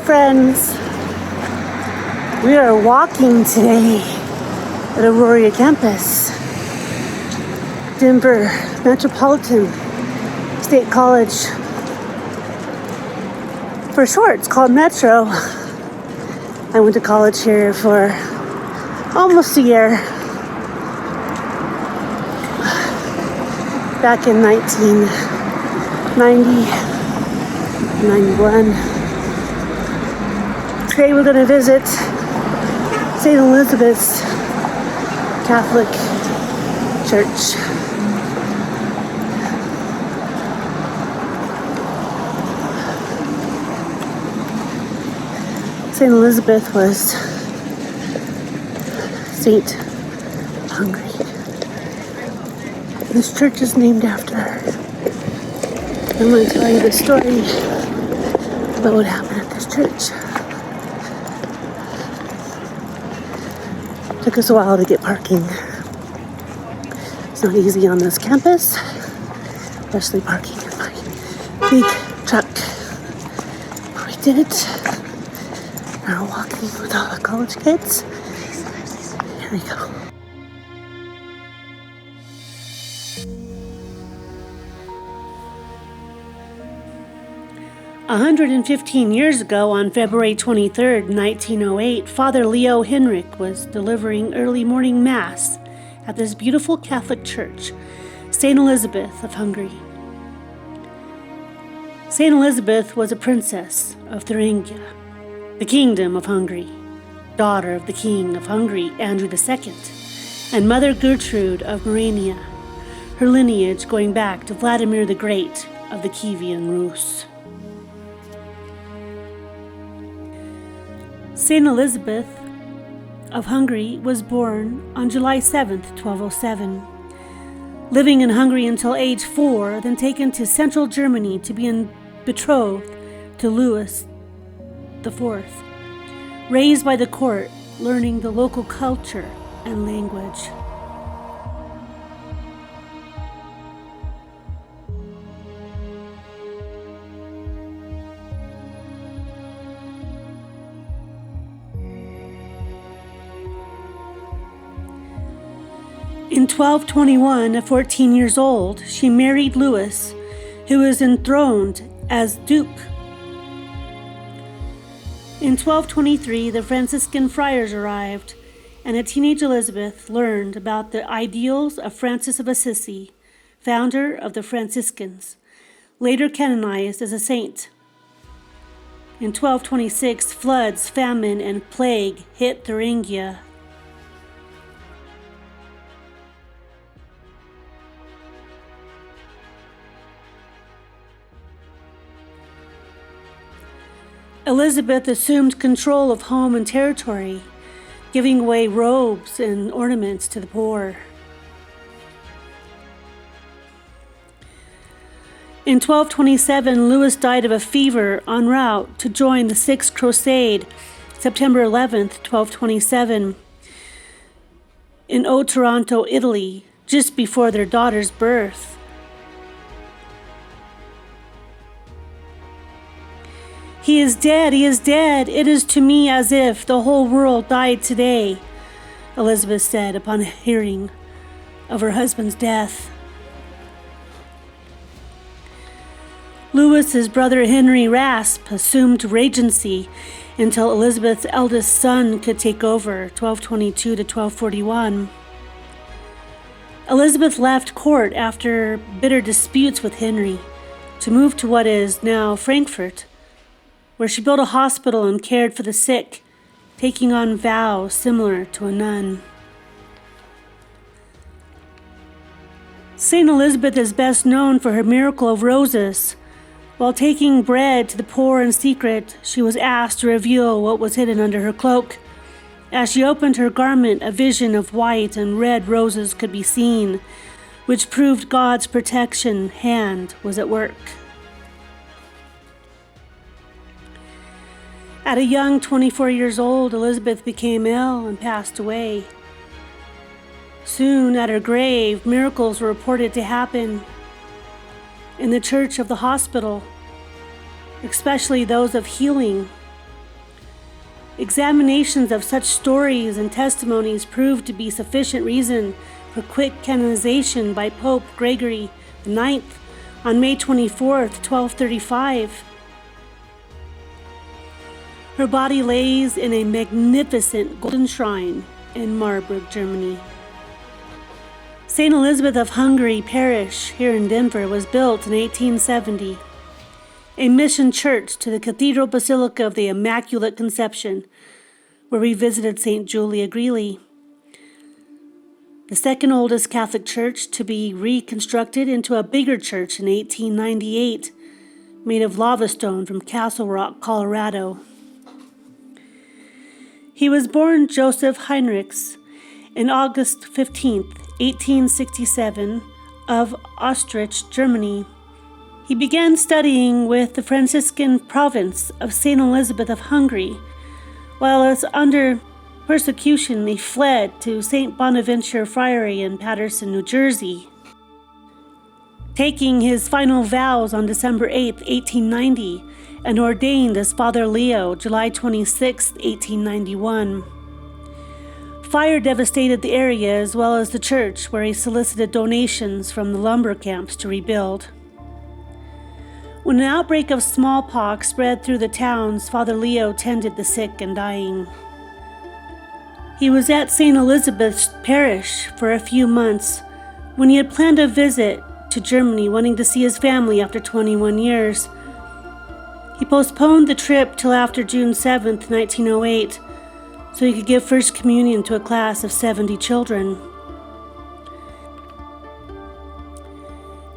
friends. We are walking today at Auroria campus, Denver Metropolitan State College. For short, it's called Metro. I went to college here for almost a year. Back in 1990, 91. Today we're going to visit St. Elizabeth's Catholic Church. St. Elizabeth was Saint Hungry. This church is named after her. I'm going to tell you the story about what happened at this church. Took us a while to get parking. It's not easy on this campus, especially parking in my big truck. But we did it. Now we're walking with all the college kids. Here we go. A 115 years ago, on February 23rd, 1908, Father Leo Henrik was delivering early morning Mass at this beautiful Catholic church, St. Elizabeth of Hungary. St. Elizabeth was a princess of Thuringia, the Kingdom of Hungary, daughter of the King of Hungary, Andrew II, and Mother Gertrude of Morania, her lineage going back to Vladimir the Great of the Kievan Rus. St. Elizabeth of Hungary was born on July 7, 1207, living in Hungary until age 4, then taken to central Germany to be betrothed to Louis IV, raised by the court, learning the local culture and language. In 1221, at 14 years old, she married Louis, who was enthroned as Duke. In 1223, the Franciscan friars arrived, and a teenage Elizabeth learned about the ideals of Francis of Assisi, founder of the Franciscans, later canonized as a saint. In 1226, floods, famine, and plague hit Thuringia. Elizabeth assumed control of home and territory, giving away robes and ornaments to the poor. In 1227, Louis died of a fever en route to join the Sixth Crusade, September 11th, 1227, in Otranto, Italy, just before their daughter's birth. "He is dead, he is dead. It is to me as if the whole world died today," Elizabeth said upon hearing of her husband's death. Louis's brother Henry Rasp assumed regency until Elizabeth's eldest son could take over, 1222 to 1241. Elizabeth left court after bitter disputes with Henry to move to what is now Frankfurt, where she built a hospital and cared for the sick, taking on vows similar to a nun. St. Elizabeth is best known for her miracle of roses. While taking bread to the poor in secret, she was asked to reveal what was hidden under her cloak. As she opened her garment, a vision of white and red roses could be seen, which proved God's protection hand was at work. At a young 24 years old, Elizabeth became ill and passed away. Soon at her grave, miracles were reported to happen in the church of the hospital, especially those of healing Examinations of such stories and testimonies proved to be sufficient reason for quick canonization by Pope Gregory IX on May 24, 1235. Her body lays in a magnificent golden shrine in Marburg, Germany. St. Elizabeth of Hungary Parish here in Denver was built in 1870. A mission church to the Cathedral Basilica of the Immaculate Conception, where we visited St. Julia Greeley. The second oldest Catholic church to be reconstructed into a bigger church in 1898, made of lava stone from Castle Rock, Colorado. He was born Joseph Heinrichs on August 15, 1867, of Ostrich, Germany. He began studying with the Franciscan province of St. Elizabeth of Hungary. While under persecution, he fled to St. Bonaventure Friary in Paterson, New Jersey. Taking his final vows on December 8, 1890, and ordained as Father Leo July 26, 1891. Fire devastated the area as well as the church, where he solicited donations from the lumber camps to rebuild. When an outbreak of smallpox spread through the towns, Father Leo tended the sick and dying. He was at St. Elizabeth's Parish for a few months when he had planned a visit to Germany, wanting to see his family after 21 years. He postponed the trip till after June 7, 1908, so he could give First Communion to a class of 70 children.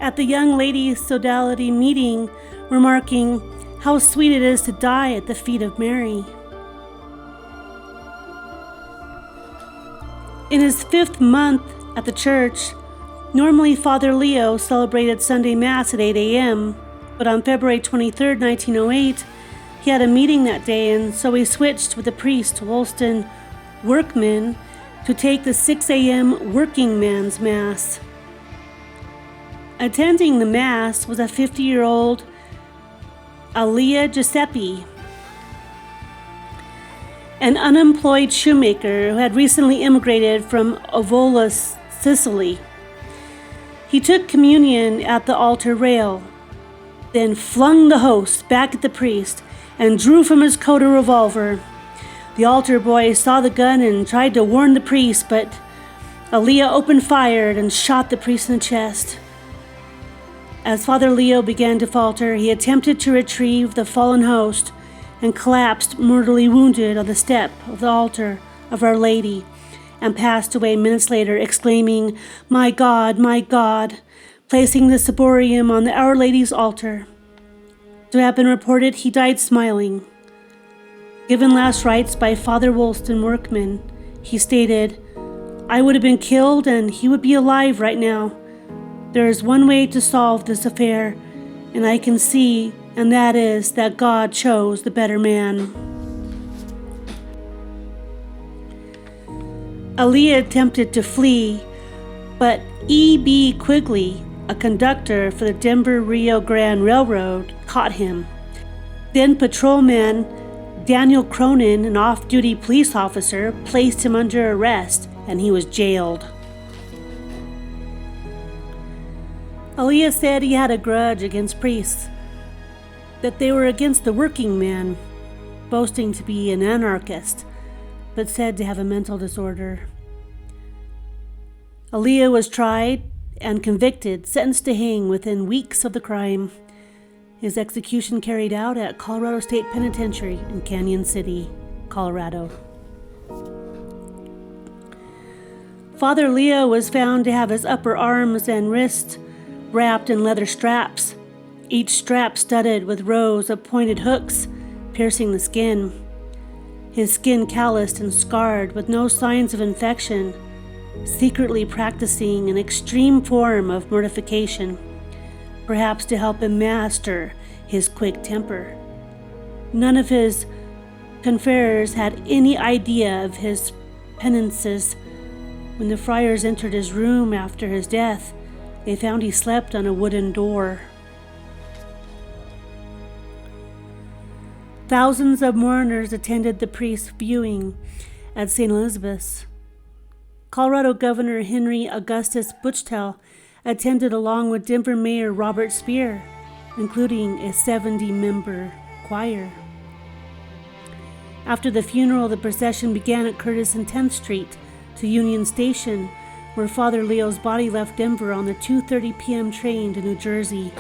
At the Young Ladies' Sodality meeting, remarking how sweet it is to die at the feet of Mary. In his 5th month at the church, normally Father Leo celebrated Sunday Mass at 8 a.m., but on February 23, 1908, he had a meeting that day, and so he switched with the priest, Wollstone Workman, to take the 6 a.m. working man's Mass. Attending the Mass was a 50-year-old Alia Giuseppe, an unemployed shoemaker who had recently immigrated from Avola, Sicily. He took communion at the altar rail, then flung the host back at the priest and drew from his coat a revolver. The altar boy saw the gun and tried to warn the priest, but Alia opened fire and shot the priest in the chest. As Father Leo began to falter, he attempted to retrieve the fallen host and collapsed mortally wounded on the step of the altar of Our Lady and passed away minutes later, exclaiming, my God," placing the ciborium on the Our Lady's altar. To have been reported, he died smiling. Given last rites by Father Wollstone Workman, he stated, I would have been killed and he would be alive right now. There is one way to solve this affair, and I can see, and that is that God chose the better man. Alia attempted to flee, but E.B. Quigley, a conductor for the Denver-Rio Grande Railroad, caught him. Then patrolman Daniel Cronin, an off-duty police officer, placed him under arrest, and he was jailed. Alia said he had a grudge against priests, that they were against the working man, boasting to be an anarchist, but said to have a mental disorder. Alia was tried and convicted, sentenced to hang within weeks of the crime. His execution carried out at Colorado State Penitentiary in Canyon City, Colorado. Father Leo was found to have his upper arms and wrists wrapped in leather straps, each strap studded with rows of pointed hooks piercing the skin. His skin calloused and scarred with no signs of infection, secretly practicing an extreme form of mortification, perhaps to help him master his quick temper. None of his confreres had any idea of his penances. When the friars entered his room after his death, they found he slept on a wooden door. Thousands of mourners attended the priest's viewing at St. Elizabeth's. Colorado Governor Henry Augustus Buchtel attended along with Denver Mayor Robert Speer, including a 70-member choir. After the funeral, the procession began at Curtis and 10th Street to Union Station, where Father Leo's body left Denver on the 2:30 p.m. train to New Jersey.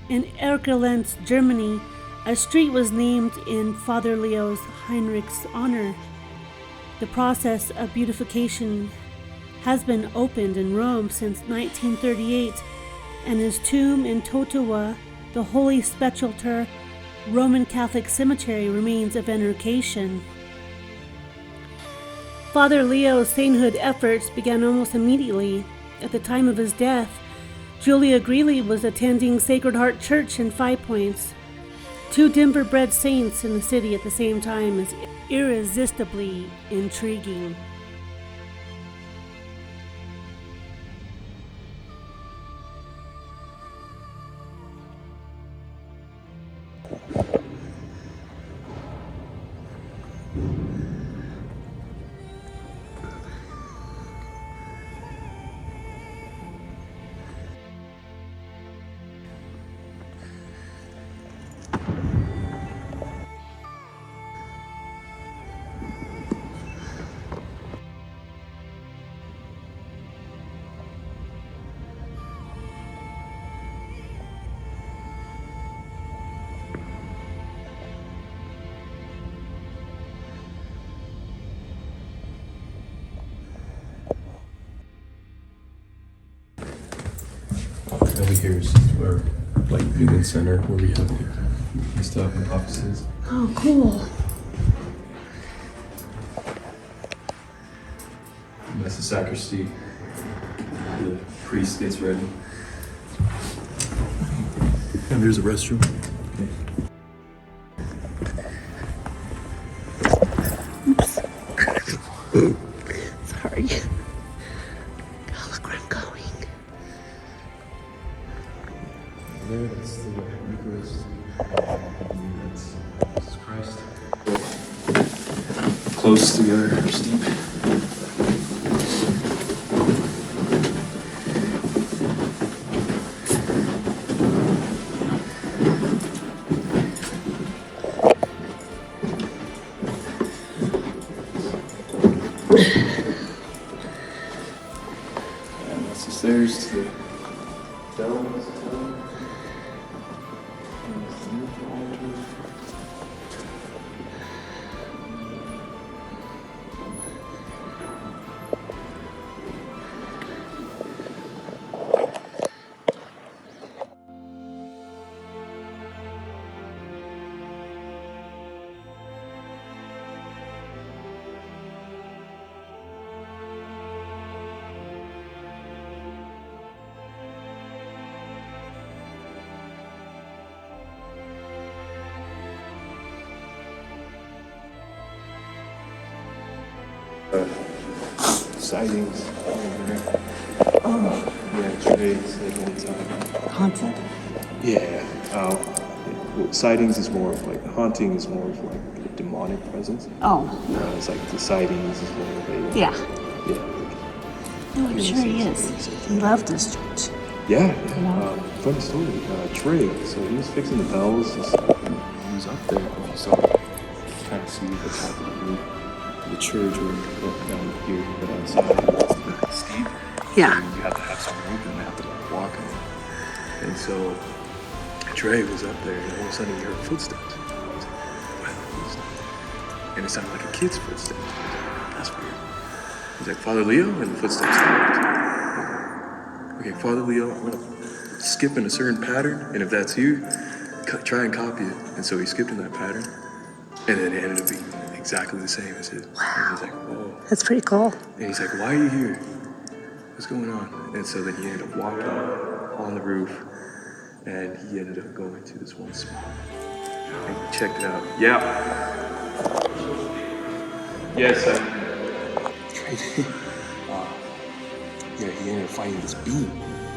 In Erkelenz, Germany, a street was named in Father Leo's Heinrich's honor. The process of beatification has been opened in Rome since 1938, and his tomb in Totowa, the Holy Sepulchre Roman Catholic Cemetery, remains a veneration. Father Leo's sainthood efforts began almost immediately. At the time of his death, Julia Greeley was attending Sacred Heart Church in Five Points. Two Denver-bred saints in the city at the same time is irresistibly intriguing. Over here is our Newman Center where we have the stuff and offices. Oh, cool. And that's the sacristy. The priest gets ready. And there's a restroom. Oops. Sorry. Oh, look where I'm going. There, that's the Eucharist. That's Jesus Christ. Close together, steep. And that's the stairs to the dome. Sightings over there. Oh, Yeah, trades at one time. haunted? Yeah. Sightings is more of haunting is more of a demonic presence. Oh, It's like the sightings is more of a yeah. yeah. Oh, I'm sure he is. He loved this church. Yeah. Yeah. Funny story. Trey. So he was fixing the bells. He was up there. If you saw, kind of see the top of the roof. The church or down here, but outside it's steep. Yeah. And you have to have someone open and have to walk on it. And so Trey was up there, and all of a sudden he heard footsteps. He's like, what are those? And it sounded like a kid's footsteps. He's like, that's weird. He's like, Father Leo, and the footsteps stopped. Okay, Father Leo, I'm gonna skip in a certain pattern, and if that's you, try and copy it. And so he skipped in that pattern, and then it ended up being exactly the same as it. Wow. And he's like, whoa. That's pretty cool. And he's like, why are you here? What's going on? And so then he ended up walking on the roof, and he ended up going to this one spot. And he checked it out. Yeah. Yes, sir. Yeah, he ended up finding this beam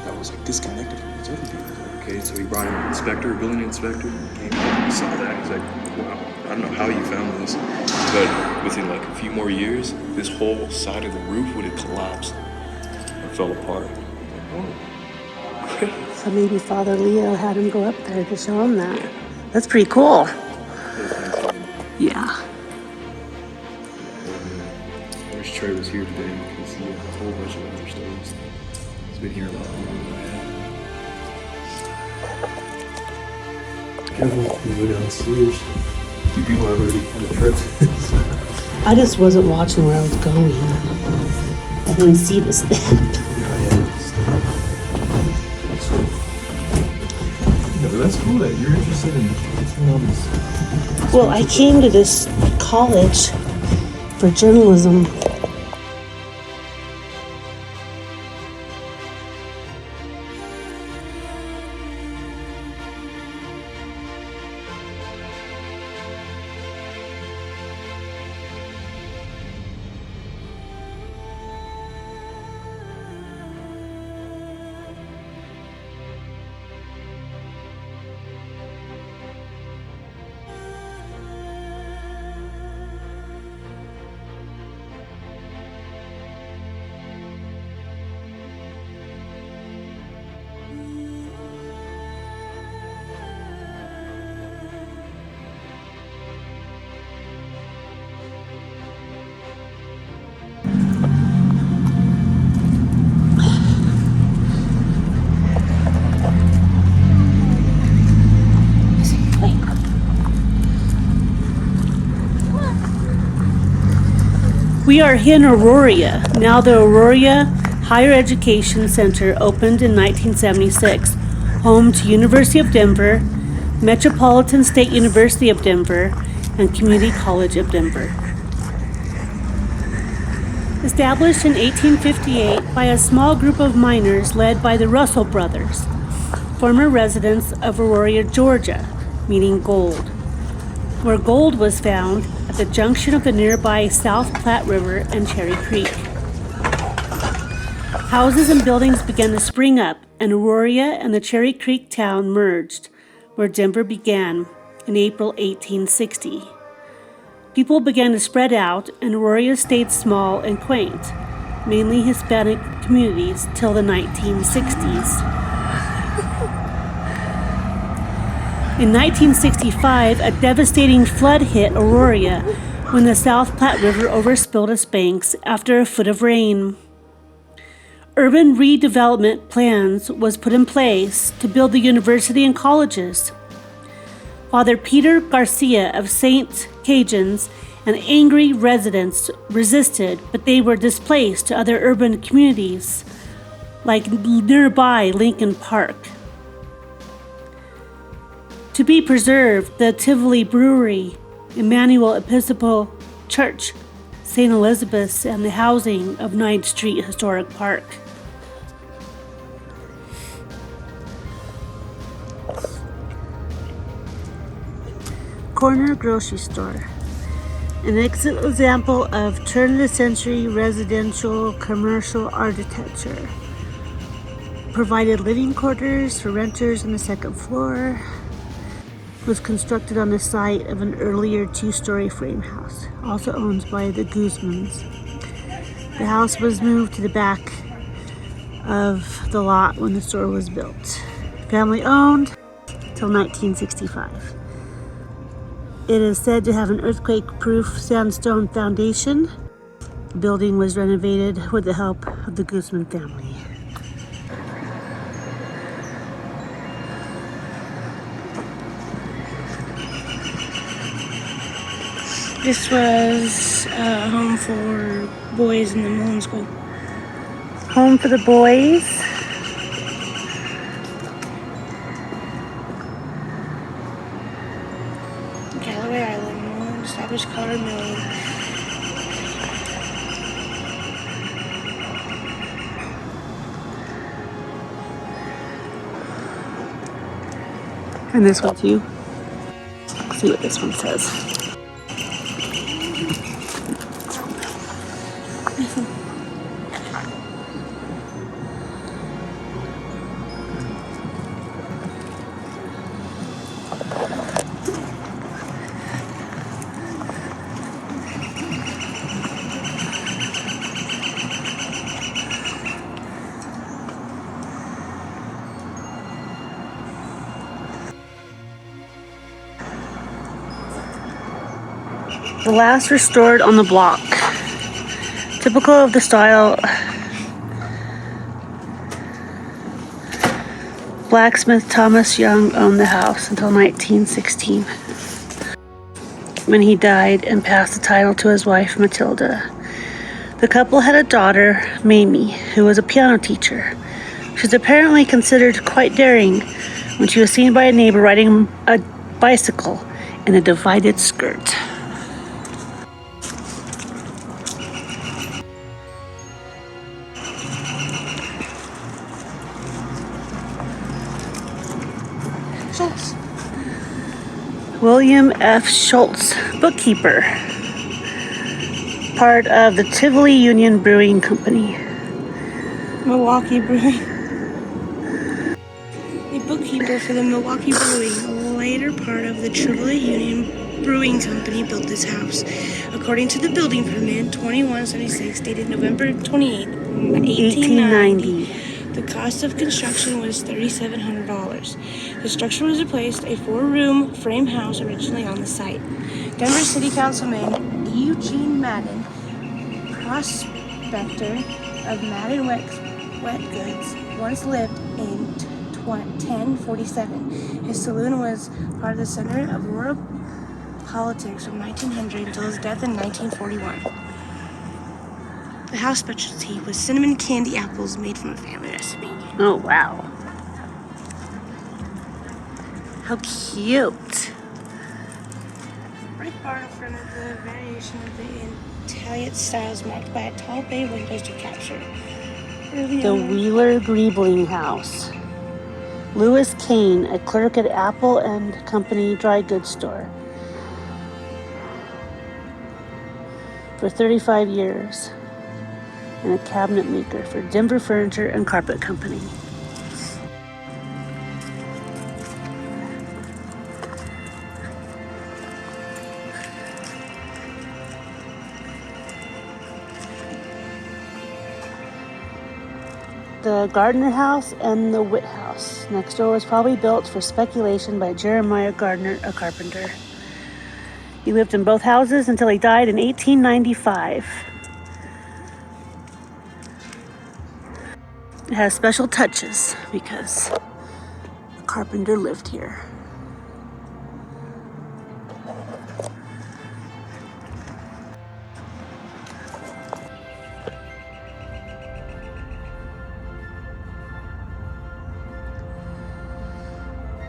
that was disconnected from his other beam. Okay, so he brought in an inspector, a building inspector, came and saw that. He's like, wow, I don't know how you found this. But within like a few more years, this whole side of the roof would have collapsed and fell apart. Whoa, great. So maybe Father Leo had him go up there to show him that. Yeah. That's pretty cool. Yeah. I wish Trey was here today because he had a whole bunch of other stories. He's been here a lot longer than I have. Careful, you go downstairs. You people have already kind of tripped. I just wasn't watching where I was going. I didn't see the step. But that's cool that you're interested in all this. Well, I came to this college for journalism. We are in Auroria. Now the Auroria Higher Education Center opened in 1976, home to University of Denver, Metropolitan State University of Denver, and Community College of Denver. Established in 1858 by a small group of miners led by the Russell brothers, former residents of Auroria, Georgia, meaning gold, where gold was found at the junction of the nearby South Platte River and Cherry Creek. Houses and buildings began to spring up, and Auroria and the Cherry Creek town merged, where Denver began in April 1860. People began to spread out, and Auroria stayed small and quaint, mainly Hispanic communities till the 1960s. In 1965, a devastating flood hit Auroria when the South Platte River overspilled its banks after a foot of rain. Urban redevelopment plans was put in place to build the university and colleges. Father Peter Garcia of St. Cajuns and angry residents resisted, but they were displaced to other urban communities, like nearby Lincoln Park. To be preserved, the Tivoli Brewery, Emmanuel Episcopal Church, St. Elizabeth's, and the housing of 9th Street Historic Park. Corner grocery store. An excellent example of turn-of-the-century residential commercial architecture. Provided living quarters for renters on the second floor. Was constructed on the site of an earlier two-story frame house, also owned by the Guzmans. The house was moved to the back of the lot when the store was built. Family owned till 1965. It is said to have an earthquake-proof sandstone foundation. The building was renovated with the help of the Guzman family. This was a home for boys in the Mullen School. Home for the boys. Galloway Island, Mullen established color milling. And this one too. Let's see what this one says. The last restored on the block. Typical of the style, blacksmith Thomas Young owned the house until 1916, when he died and passed the title to his wife Matilda. The couple had a daughter, Mamie, who was a piano teacher. She was apparently considered quite daring when she was seen by a neighbor riding a bicycle in a divided skirt. Schultz. William F. Schultz, bookkeeper, part of the Tivoli Union Brewing Company. Milwaukee Brewing. A bookkeeper for the Milwaukee Brewing, later part of the Tivoli Union Brewing Company, built this house. According to the building permit 2176, dated November 28, 1890, the cost of construction was $3,700. The structure was replaced a 4-room frame house originally on the site. Denver City Councilman Eugene Madden, prospector of Madden Wet Goods, once lived in 1047. His saloon was part of the center of Aurora politics from 1900 until his death in 1941. The house specialty was cinnamon candy apples made from a family recipe. Oh, wow. How cute. Brick barn in front of the variation of the Italian styles marked by a tall bay windows to capture The Wheeler Griebling House. Lewis Kane, a clerk at Apple and Company dry goods store for 35 years, and a cabinet maker for Denver Furniture and Carpet Company. The Gardner House and the Witt House next door was probably built for speculation by Jeremiah Gardner, a carpenter. He lived in both houses until he died in 1895. It has special touches because the carpenter lived here.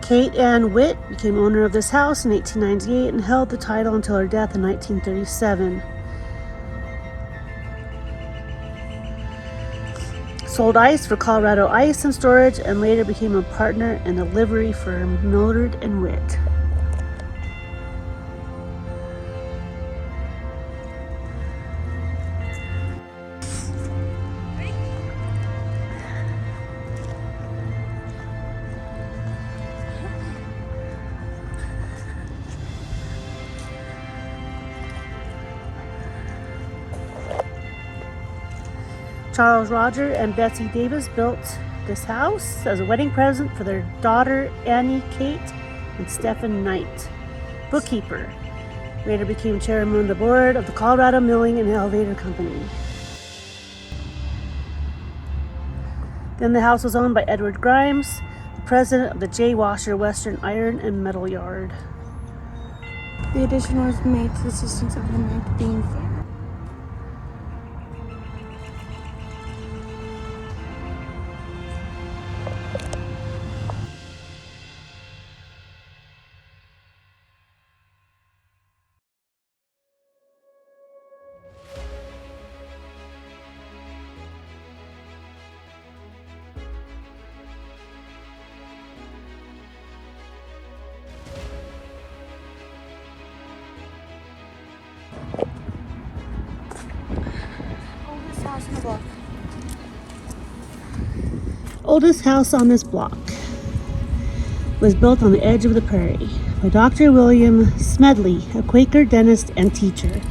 Kate Ann Witt became owner of this house in 1898 and held the title until her death in 1937. Sold ice for Colorado Ice and Storage, and later became a partner in the livery firm Millard and Witt. Charles Roger and Betsy Davis built this house as a wedding present for their daughter Annie Kate and Stephen Knight, bookkeeper. Later became chairman of the board of the Colorado Milling and Elevator Company. Then the house was owned by Edward Grimes, the president of the J. Washer Western Iron and Metal Yard. The addition was made to the assistance of the Ninth Bean Fair. Oldest house on this block was built on the edge of the prairie by Dr. William Smedley, a Quaker dentist and teacher.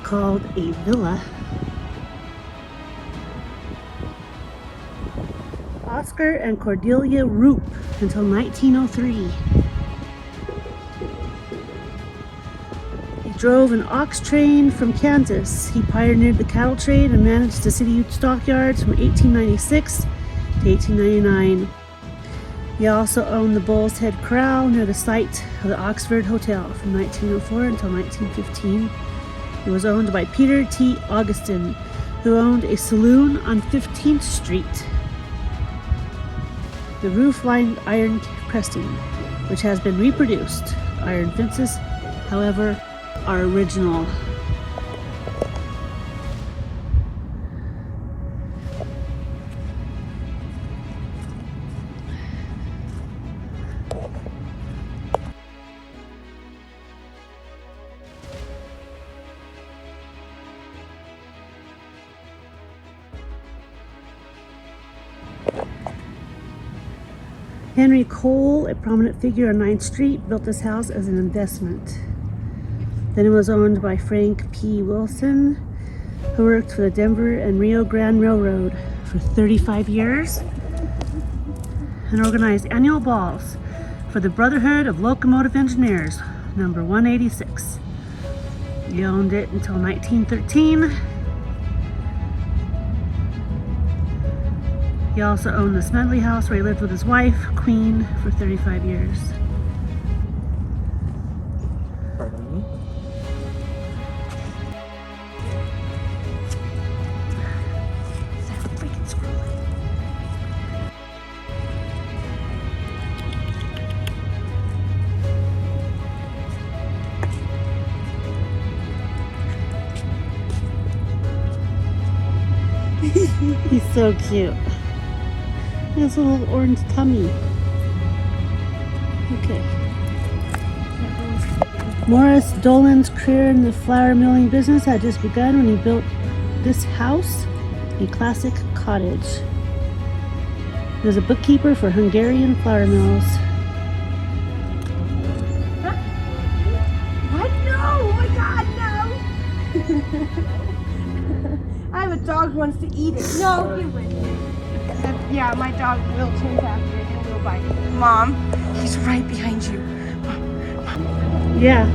called a villa. Oscar and Cordelia Roop until 1903. He drove an ox train from Kansas. He pioneered the cattle trade and managed the city stockyards from 1896 to 1899. He also owned the Bull's Head Corral near the site of the Oxford Hotel from 1904 until 1915. It was owned by Peter T. Augustin, who owned a saloon on 15th Street. The roof-lined iron cresting, which has been reproduced. Iron fences, however, are original. Henry Cole, a prominent figure on 9th Street, built this house as an investment. Then it was owned by Frank P. Wilson, who worked for the Denver and Rio Grande Railroad for 35 years and organized annual balls for the Brotherhood of Locomotive Engineers, number 186. He owned it until 1913. He also owned the Smedley house where he lived with his wife, Queen, for 35 years. Pardon me? Freaking scrolling. He's so cute. He has a little orange tummy. Okay. Morris Dolan's career in the flour milling business had just begun when he built this house, a classic cottage. He was a bookkeeper for Hungarian flour mills. What? No! Oh my god, no! I have a dog who wants to eat it. No, give it. Yeah, my dog will chase after it and will bite it. Mom, he's right behind you. Yeah.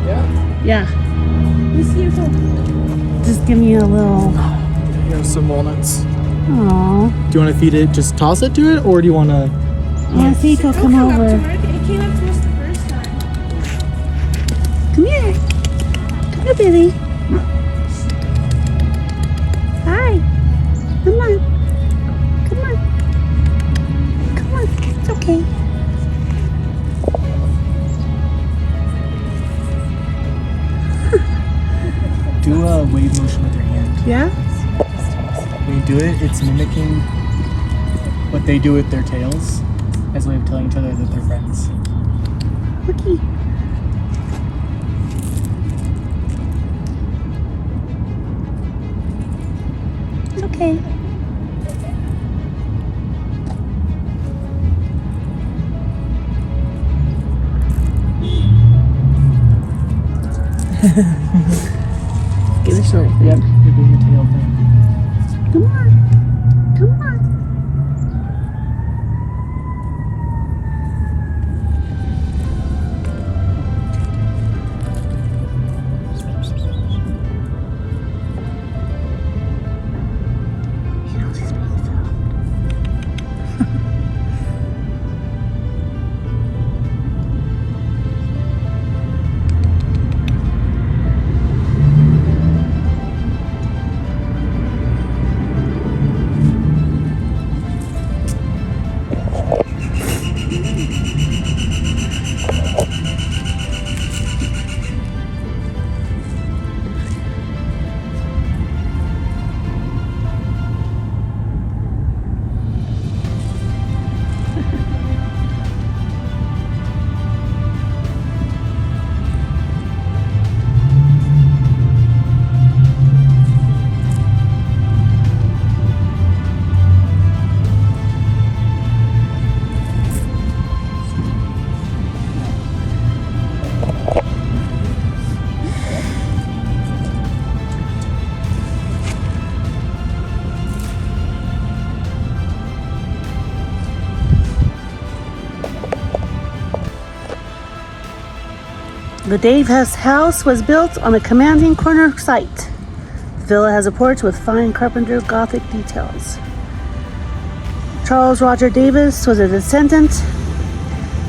Yeah? Yeah. Let me see your phone. Just give me a little. Here's some walnuts. Aww. Do you want to feed it, just toss it to it, or do you want to... I think he'll come Up to over. her. It came up to us the first time. Come here. Come here, baby. Hi. Come on. Come on. Come on. It's okay. Do a wave motion with your hand. Yeah? When you do it, it's mimicking what they do with their tails as a way of telling each other that they're friends. Looky. It's okay. Give it a short thing. Yep, you're doing the tail thing. Come on. Come on. He knows he's being filmed. The Davis house was built on a commanding corner site. The villa has a porch with fine carpenter Gothic details. Charles Roger Davis was a descendant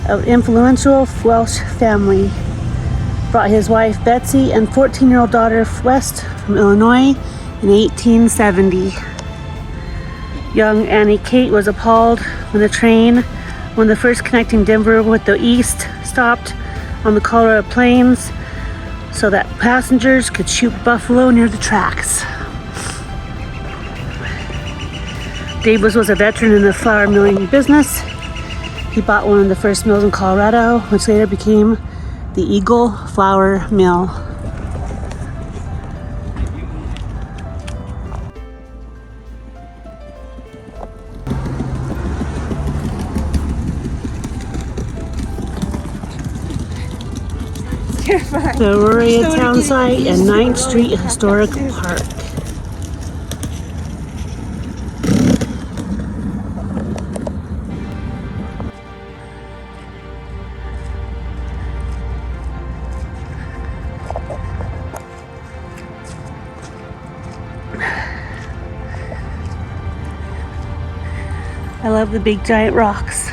of influential Welsh family. Brought his wife Betsy and 14-year-old daughter west from Illinois in 1870. Young Annie Kate was appalled when the first connecting Denver with the east stopped on the Colorado Plains so that passengers could shoot buffalo near the tracks. Davis was a veteran in the flour milling business. He bought one of the first mills in Colorado, which later became the Eagle Flour Mill. The Auroria town site and 9th Street Historic Park. I love the big giant rocks.